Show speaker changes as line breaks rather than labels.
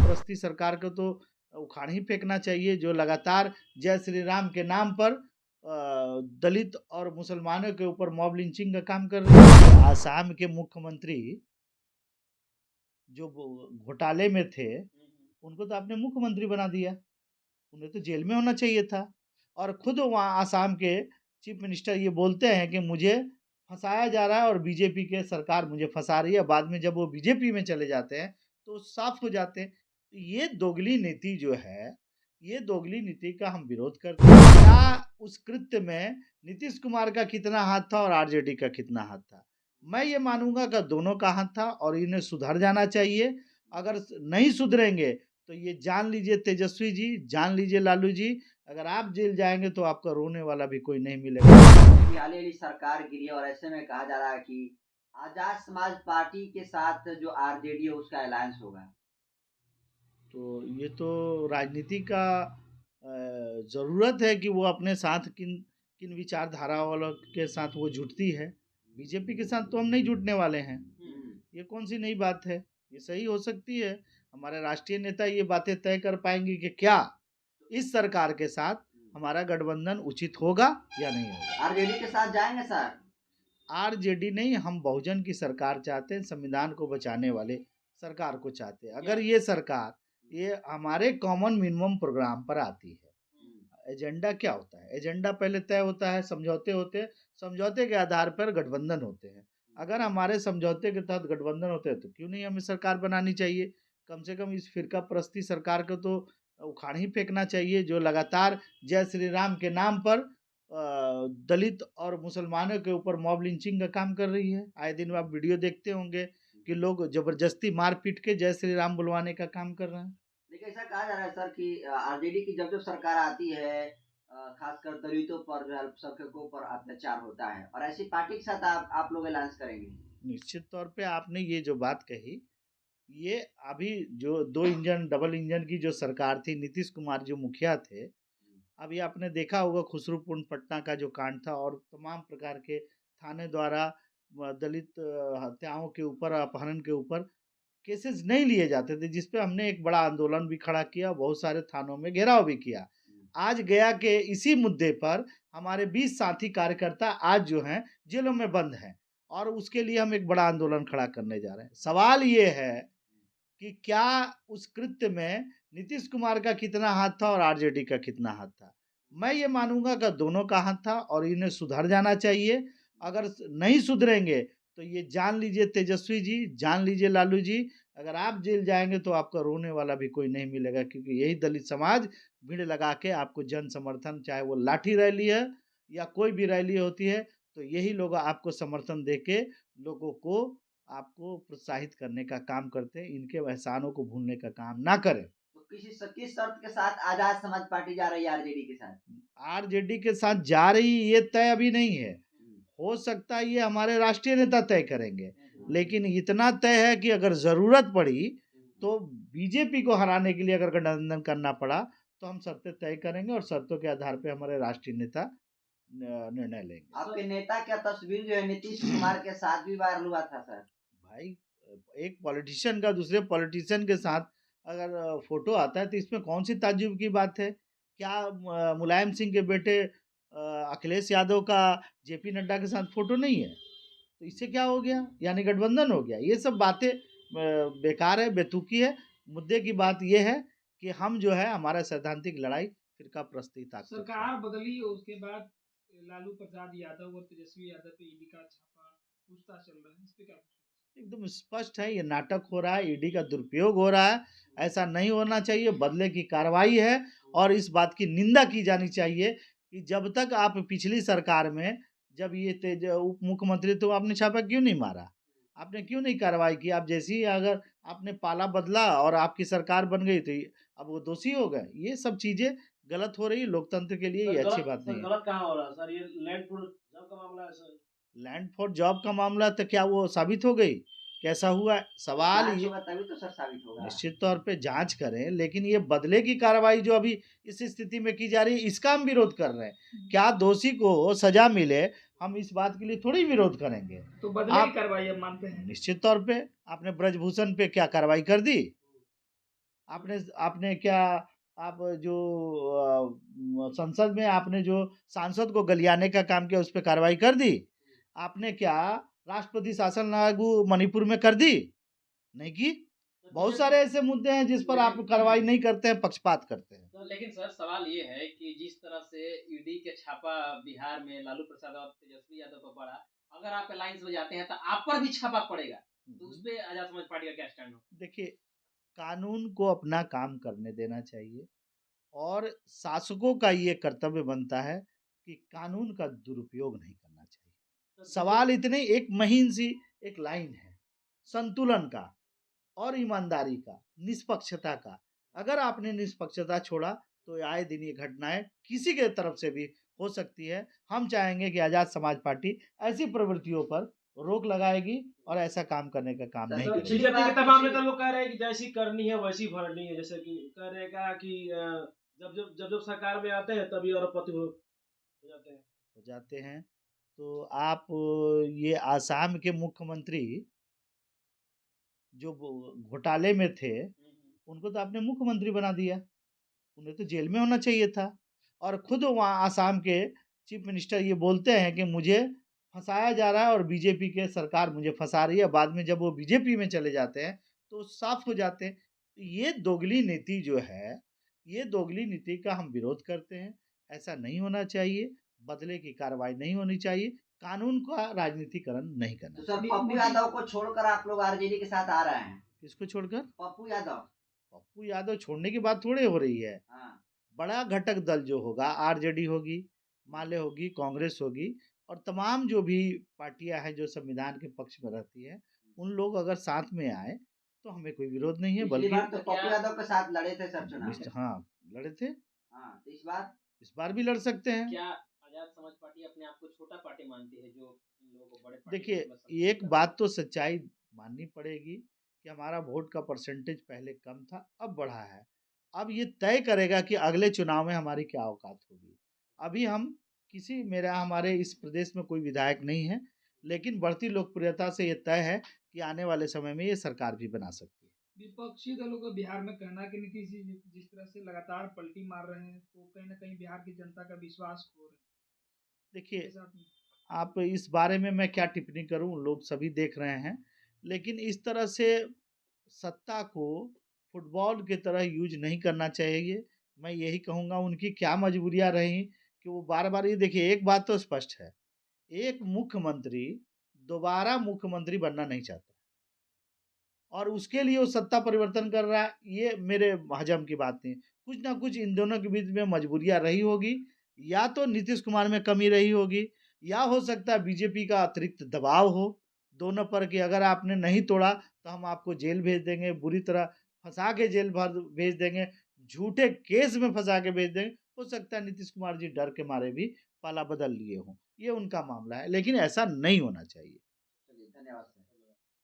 परस्ती सरकार को तो उखाड़ ही फेंकना चाहिए, जो लगातार जय श्री राम के नाम पर दलित और मुसलमानों के ऊपर मॉब लिंचिंग का काम कर रही है। आसाम के मुख्यमंत्री जो घोटाले में थे, उनको तो आपने मुख्यमंत्री बना दिया, उन्हें तो जेल में होना चाहिए था। और खुद वहाँ आसाम के चीफ मिनिस्टर ये बोलते हैं कि मुझे फंसाया जा रहा है और बीजेपी के सरकार मुझे फंसा रही है। बाद में जब वो बीजेपी में चले जाते हैं तो साफ हो जाते हैं। ये दोगली नीति जो है, ये दोगली नीति का हम विरोध करते हैं। क्या उस कृत्य में नीतीश कुमार का कितना हाथ था और आरजेडी का कितना हाथ था? मैं ये मानूंगा कि दोनों का हाथ था और इन्हें सुधर जाना चाहिए। अगर नहीं सुधरेंगे तो ये जान लीजिए तेजस्वी जी, जान लीजिए लालू जी, अगर आप जेल जाएंगे तो आपका रोने वाला भी कोई नहीं मिलेगा।
हाल सरकार गिरी और ऐसे में कहा जा रहा है कि आजाद समाज पार्टी के साथ जो आरजेडी है उसका अलायंस होगा।
तो ये तो राजनीति का ज़रूरत है कि वो अपने साथ किन किन विचारधारा वालों के साथ वो जुटती है। बीजेपी के साथ तो हम नहीं जुटने वाले हैं। ये कौन सी नई बात है? ये सही हो सकती है। हमारे राष्ट्रीय नेता ये बातें तय कर पाएंगे कि क्या इस सरकार के साथ हमारा गठबंधन उचित होगा या नहीं होगा।
आरजेडी के साथ जाएंगे सर?
आरजेडी नहीं, हम बहुजन की सरकार चाहते हैं, संविधान को बचाने वाले सरकार को चाहते हैं। अगर ये सरकार ये हमारे कॉमन मिनिमम प्रोग्राम पर आती है, एजेंडा क्या होता है? एजेंडा पहले तय होता है, समझौते होते हैं, समझौते के आधार पर गठबंधन होते हैं। अगर हमारे समझौते के तहत गठबंधन होते हैं तो क्यों नहीं हमें सरकार बनानी चाहिए? कम से कम इस फिरका परस्ती सरकार को तो उखाड़ ही फेंकना चाहिए, जो लगातार जय श्री राम के नाम पर दलित और मुसलमानों के ऊपर मॉब लिंचिंग का काम कर रही है। आए दिन आप वीडियो देखते होंगे कि लोग जबरदस्ती मार पीट के जय श्री राम बुलवाने का काम कर रहे हैं।
लेकिन ऐसा कहा जा रहा है सर कि आरजेडी की जब सरकार आती है खासकर दलितों पर जो है अल्पसंख्यकों पर अत्याचार होता है और ऐसी पार्टी के साथ आप लोग अलायंस करेंगे?
निश्चित तौर पे आपने ये जो बात कही, ये अभी जो 2 इंजन डबल इंजन की जो सरकार थी, नीतीश कुमार जो मुखिया थे, अभी आपने देखा होगा खुसरूपुर पटना का जो कांड था और तमाम प्रकार के थाने द्वारा दलित हत्याओं के ऊपर, अपहरण के ऊपर केसेस नहीं लिए जाते थे, जिस पे हमने एक बड़ा आंदोलन भी खड़ा किया, बहुत सारे थानों में घेराव भी किया। आज गया के इसी मुद्दे पर हमारे 20 साथी कार्यकर्ता आज जो हैं जेलों में बंद हैं और उसके लिए हम एक बड़ा आंदोलन खड़ा करने जा रहे हैं। सवाल ये है कि क्या उस कृत्य में नीतीश कुमार का कितना हाथ था और आरजेडी का कितना हाथ था? मैं ये मानूंगा कि दोनों का हाथ था और इन्हें सुधर जाना चाहिए। अगर नहीं सुधरेंगे तो ये जान लीजिए तेजस्वी जी, जान लीजिए लालू जी, अगर आप जेल जाएंगे तो आपका रोने वाला भी कोई नहीं मिलेगा, क्योंकि यही दलित समाज भीड़ लगा के आपको जन समर्थन, चाहे वो लाठी रैली है या कोई भी रैली होती है, तो यही लोग आपको समर्थन दे के लोगों को आपको प्रोत्साहित करने का काम करते हैं। इनके एहसानों को भूलने का काम ना करें।
तो किस शर्त के साथ आजाद समाज पार्टी जा रही है आरजेडी के साथ?
आरजेडी के साथ जा रही ये तय अभी नहीं है, हो सकता है ये हमारे राष्ट्रीय नेता तय करेंगे, लेकिन इतना तय है कि अगर जरूरत पड़ी तो बीजेपी को हराने के लिए अगर गठबंधन करना पड़ा तो हम शर्तें तय करेंगे और शर्तों के आधार पे हमारे राष्ट्रीय नेता निर्णय लेंगे।
आपके नेता का तस्वीर जो है नीतीश कुमार के साथ भी वायरल हुआ था सर।
भाई, एक पॉलिटिशियन का दूसरे पॉलिटिशियन के साथ अगर फोटो आता है तो इसमें कौन सी ताज्जुब की बात है? क्या मुलायम सिंह के बेटे अखिलेश यादव का जेपी नड्डा के साथ फोटो नहीं है? तो इससे क्या हो गया? यानी गठबंधन हो गया? ये सब बातें बेकार है, बेतुकी है। मुद्दे की बात यह है कि हम जो है हमारा सैद्धांतिक लड़ाई फिरका प्रस्ती ताकत
सरकार बदली उसके बाद लालू प्रसाद यादव और तेजस्वी यादव पे ईडी का छापा पूछताछ चल रहा है, इस पे क्या?
एकदम स्पष्ट है, ये नाटक हो रहा है, ईडी का दुरुपयोग हो रहा है। ऐसा नहीं होना चाहिए, बदले की कार्रवाई है और इस बात की निंदा की जानी चाहिए कि जब तक आप पिछली सरकार में जब ये तेज उप मुख्यमंत्री तो आपने छापा क्यों नहीं मारा? आपने क्यों नहीं कार्रवाई की? आप जैसे ही अगर आपने पाला बदला और आपकी सरकार बन गई तो अब वो दोषी हो गए। ये सब चीजें गलत हो रही है, लोकतंत्र के लिए ये अच्छी बात नहीं है।
गलत कहाँ हो रहा है सर? ये लैंड फॉर जॉब का मामला है सर।
लैंड फॉर जॉब का मामला तो क्या वो साबित हो गई? कैसा हुआ? सवाल ये
तभी तो सर साबित होगा।
निश्चित तौर पे जांच करें, लेकिन ये बदले की कार्रवाई जो अभी इस स्थिति में की जा रही है इसका हम विरोध कर रहे हैं। क्या दोषी को सजा मिले, हम इस बात के लिए थोड़ी विरोध करेंगे।
तो बदले की कार्रवाई आप मानते हैं?
निश्चित तौर पे आपने ब्रजभूषण पे क्या कार्रवाई कर दी? आपने आपने क्या आप जो संसद में आपने जो सांसद को गलियाने का काम किया, उस पर कार्रवाई कर दी? आपने क्या राष्ट्रपति शासन लागू मणिपुर में कर दी? नहीं की। बहुत सारे ऐसे मुद्दे हैं जिस पर आप कार्रवाई नहीं करते हैं, पक्षपात करते हैं।
तो लेकिन सर सवाल ये है कि जिस तरह से ईडी के छापा बिहार में लालू प्रसाद और तेजस्वी यादव पर पड़ा, अगर आप अलायंस में जाते हैं तो आप पर भी छापा पड़ेगा, तो उस पे आजाद समाज पार्टी का क्या स्टैंड हो?
देखिए, कानून को अपना काम करने देना चाहिए और शासकों का ये कर्तव्य बनता है कि कानून का दुरुपयोग नहीं करना चाहिए। सवाल इतने एक महीन सी एक लाइन है संतुलन का और ईमानदारी का, निष्पक्षता का। अगर आपने निष्पक्षता छोड़ा तो आए दिन ये घटनाएं किसी के तरफ से भी हो सकती है। हम चाहेंगे कि आजाद समाज पार्टी ऐसी प्रवृत्तियों पर रोक लगाएगी और ऐसा काम करने का काम नहीं
सर
करेगी।
बीजेपी के तमाम नेता लोग कह रहे हैं कि जैसी करनी है वैसी भरनी है, जैसे कि कह रहे हैं कि जब सरकार में आते हैं तभी अरबपति हो
जाते हैं। तो आप ये आसाम के मुख्यमंत्री जो घोटाले में थे, उनको तो आपने मुख्यमंत्री बना दिया, उन्हें तो जेल में होना चाहिए था। और खुद वहाँ आसाम के चीफ मिनिस्टर ये बोलते हैं कि मुझे फंसाया जा रहा है और बीजेपी के सरकार मुझे फंसा रही है। बाद में जब वो बीजेपी में चले जाते हैं तो साफ हो जाते हैं। ये दोगली नीति जो है, ये दोगली नीति का हम विरोध करते हैं। ऐसा नहीं होना चाहिए, बदले की कार्रवाई नहीं होनी चाहिए, कानून का राजनीतिकरण नहीं करना
तो
चाहिए।
सर पप्पू यादव को छोड़कर आप लोग आरजेडी के साथ आ रहे हैं?
किसको छोड़कर?
पप्पू यादव।
पप्पू यादव छोड़ने की बात थोड़ी हो रही है।
हाँ।
बड़ा घटक दल जो होगा, आरजेडी होगी, माले होगी, कांग्रेस होगी और तमाम जो भी पार्टियां हैं जो संविधान के पक्ष में रहती है, उन लोग अगर साथ में आए तो हमें कोई विरोध नहीं है।
पिछली बार
बल्कि
तो पप्पू यादव के साथ लड़े थे सर चुनाव।
हाँ, लड़े थे।
हाँ, तो
इस बार भी लड़ सकते हैं।
क्या आजाद समाज पार्टी अपने आप को छोटा पार्टी मानती है जो इन लोगों को बड़े पार्टी
देखिए, एक बात तो सच्चाई माननी पड़ेगी कि हमारा वोट का परसेंटेज पहले कम था, अब बढ़ा है। अब ये तय करेगा कि अगले चुनाव में हमारी क्या औकात होगी। अभी हम हमारे इस प्रदेश में कोई विधायक नहीं है, लेकिन बढ़ती लोकप्रियता से ये तय है कि आने वाले समय में ये सरकार भी बना सकती है।
विपक्षी दलों का बिहार में कहना है कि नीतीश जी जिस तरह से लगातार पलटी मार रहे हैं तो कहीं ना कहीं बिहार की जनता का विश्वास खो रहे हैं।
देखिए, आप इस बारे में मैं क्या टिप्पणी करूं, लोग सभी देख रहे हैं। लेकिन इस तरह से सत्ता को फुटबॉल की तरह यूज नहीं करना चाहिए। मैं यही कहूँगा, उनकी क्या मजबूरियाँ रहीं कि वो बार-बार ये देखिए, एक बात तो स्पष्ट है, एक मुख्यमंत्री दोबारा मुख्यमंत्री बनना नहीं चाहता और उसके लिए वो सत्ता परिवर्तन कर रहा है, ये मेरे हजम की बात नहीं। कुछ ना कुछ इन दोनों के बीच में मजबूरियाँ रही होगी, या तो नीतीश कुमार में कमी रही होगी, या हो सकता है बीजेपी का अतिरिक्त दबाव हो दोनों पर कि अगर आपने नहीं तोड़ा तो हम आपको जेल भेज देंगे, बुरी तरह फंसा के जेल भर भेज देंगे, झूठे केस में फंसा के भेज देंगे। हो सकता है नीतीश कुमार जी डर के मारे भी पाला बदल लिए हों, ये उनका मामला है, लेकिन ऐसा नहीं होना चाहिए।
चलिए, धन्यवाद।